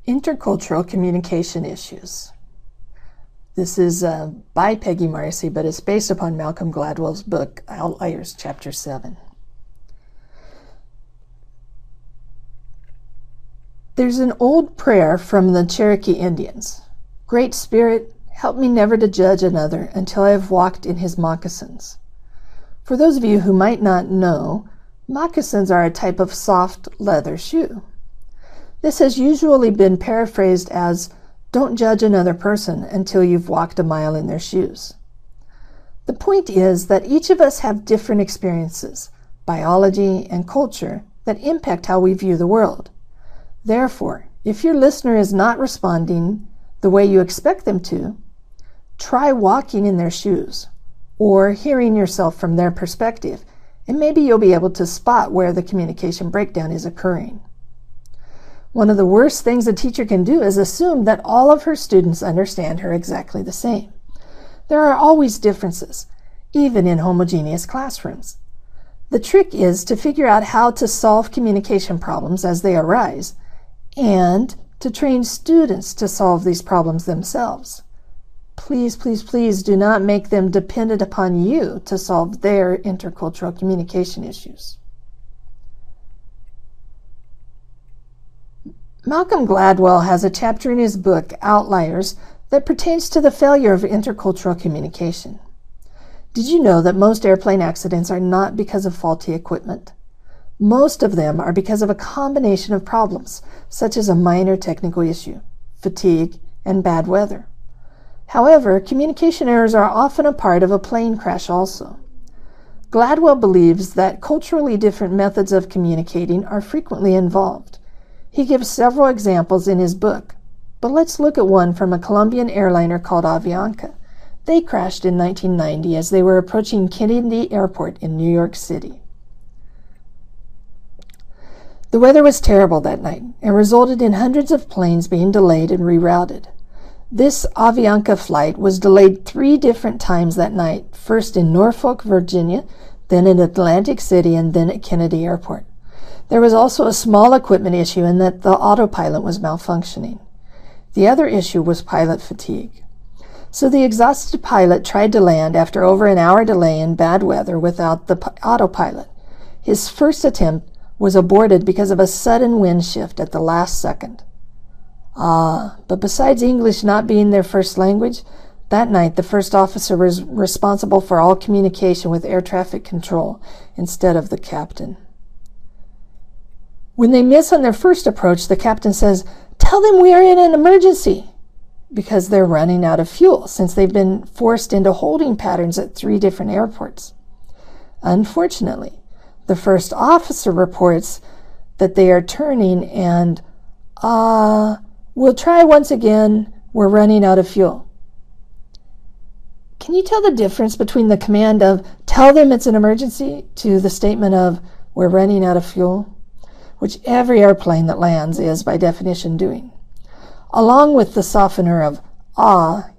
Intercultural communication issues. This is by Peggy Marcy, but it's based upon Malcolm Gladwell's book, Outliers, Chapter 7. There's an old prayer from the Cherokee Indians. Great Spirit, help me never to judge another until I have walked in his moccasins. For those of you who might not know, moccasins are a type of soft leather shoe. This has usually been paraphrased as, don't judge another person until you've walked a mile in their shoes. The point is that each of us have different experiences, biology and culture, that impact how we view the world. Therefore, if your listener is not responding the way you expect them to, try walking in their shoes or hearing yourself from their perspective, and maybe you'll be able to spot where the communication breakdown is occurring. One of the worst things a teacher can do is assume that all of her students understand her exactly the same. There are always differences, even in homogeneous classrooms. The trick is to figure out how to solve communication problems as they arise, and to train students to solve these problems themselves. Please, please, please do not make them dependent upon you to solve their intercultural communication issues. Malcolm Gladwell has a chapter in his book, Outliers, that pertains to the failure of intercultural communication. Did you know that most airplane accidents are not because of faulty equipment? Most of them are because of a combination of problems, such as a minor technical issue, fatigue, and bad weather. However, communication errors are often a part of a plane crash also. Gladwell believes that culturally different methods of communicating are frequently involved. He gives several examples in his book, but let's look at one from a Colombian airliner called Avianca. They crashed in 1990 as they were approaching Kennedy Airport in New York City. The weather was terrible that night and resulted in hundreds of planes being delayed and rerouted. This Avianca flight was delayed 3 different times that night, first in Norfolk, Virginia, then in Atlantic City, and then at Kennedy Airport. There was also a small equipment issue in that the autopilot was malfunctioning. The other issue was pilot fatigue. So the exhausted pilot tried to land after over an hour delay in bad weather without the autopilot. His first attempt was aborted because of a sudden wind shift at the last second. But besides English not being their first language, that night the first officer was responsible for all communication with air traffic control instead of the captain. When they miss on their first approach, the captain says, "Tell them we are in an emergency," because they're running out of fuel since they've been forced into holding patterns at 3 different airports. Unfortunately, the first officer reports that they are turning and, we'll try once again, we're running out of fuel. Can you tell the difference between the command of, "Tell them it's an emergency," to the statement of, "We're running out of fuel"? Which every airplane that lands is, by definition, doing, along with the softener of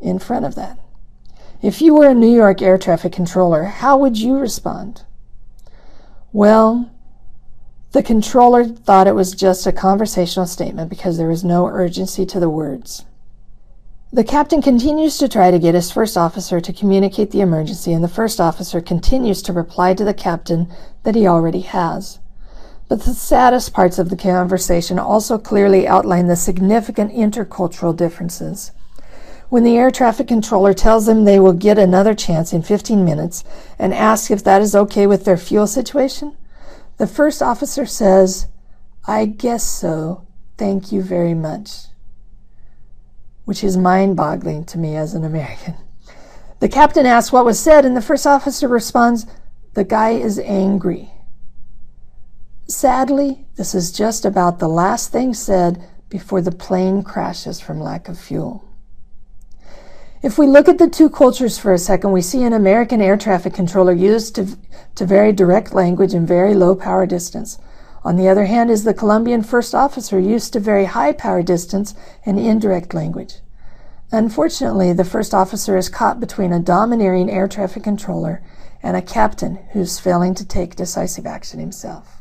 in front of that. If you were a New York air traffic controller, how would you respond? Well, the controller thought it was just a conversational statement because there was no urgency to the words. The captain continues to try to get his first officer to communicate the emergency, and the first officer continues to reply to the captain that he already has. But the saddest parts of the conversation also clearly outline the significant intercultural differences. When the air traffic controller tells them they will get another chance in 15 minutes and asks if that is okay with their fuel situation, the first officer says, "I guess so, thank you very much," which is mind-boggling to me as an American. The captain asks what was said, and the first officer responds, "The guy is angry." Sadly, this is just about the last thing said before the plane crashes from lack of fuel. If we look at the 2 cultures for a second, we see an American air traffic controller used to very direct language and very low power distance. On the other hand is the Colombian first officer used to very high power distance and indirect language. Unfortunately, the first officer is caught between a domineering air traffic controller and a captain who's failing to take decisive action himself.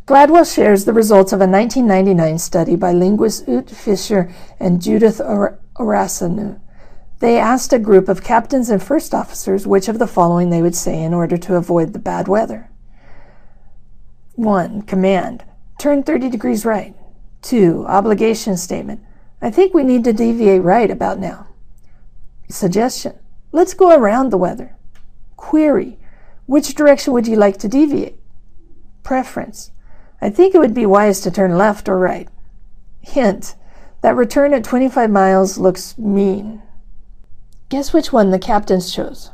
Gladwell shares the results of a 1999 study by linguists Ute Fischer and Judith Orasanu. They asked a group of captains and first officers which of the following they would say in order to avoid the bad weather. 1. Command. Turn 30 degrees right. 2. Obligation statement. I think we need to deviate right about now. Suggestion. Let's go around the weather. Query. Which direction would you like to deviate? Preference. I think it would be wise to turn left or right. Hint. That return at 25 miles looks mean. Guess which one the captains chose?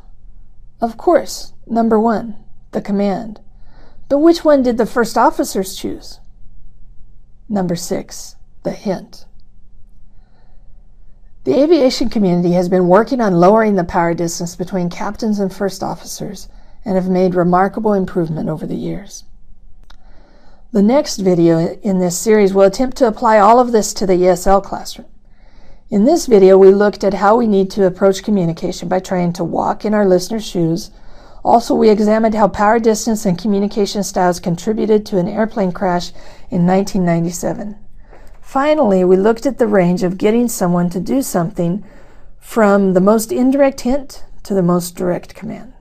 Of course, number 1, the command. But which one did the first officers choose? Number 6, the hint. The aviation community has been working on lowering the power distance between captains and first officers and have made remarkable improvement over the years. The next video in this series will attempt to apply all of this to the ESL classroom. In this video, we looked at how we need to approach communication by trying to walk in our listeners' shoes. Also, we examined how power distance and communication styles contributed to an airplane crash in 1997. Finally, we looked at the range of getting someone to do something from the most indirect hint to the most direct command.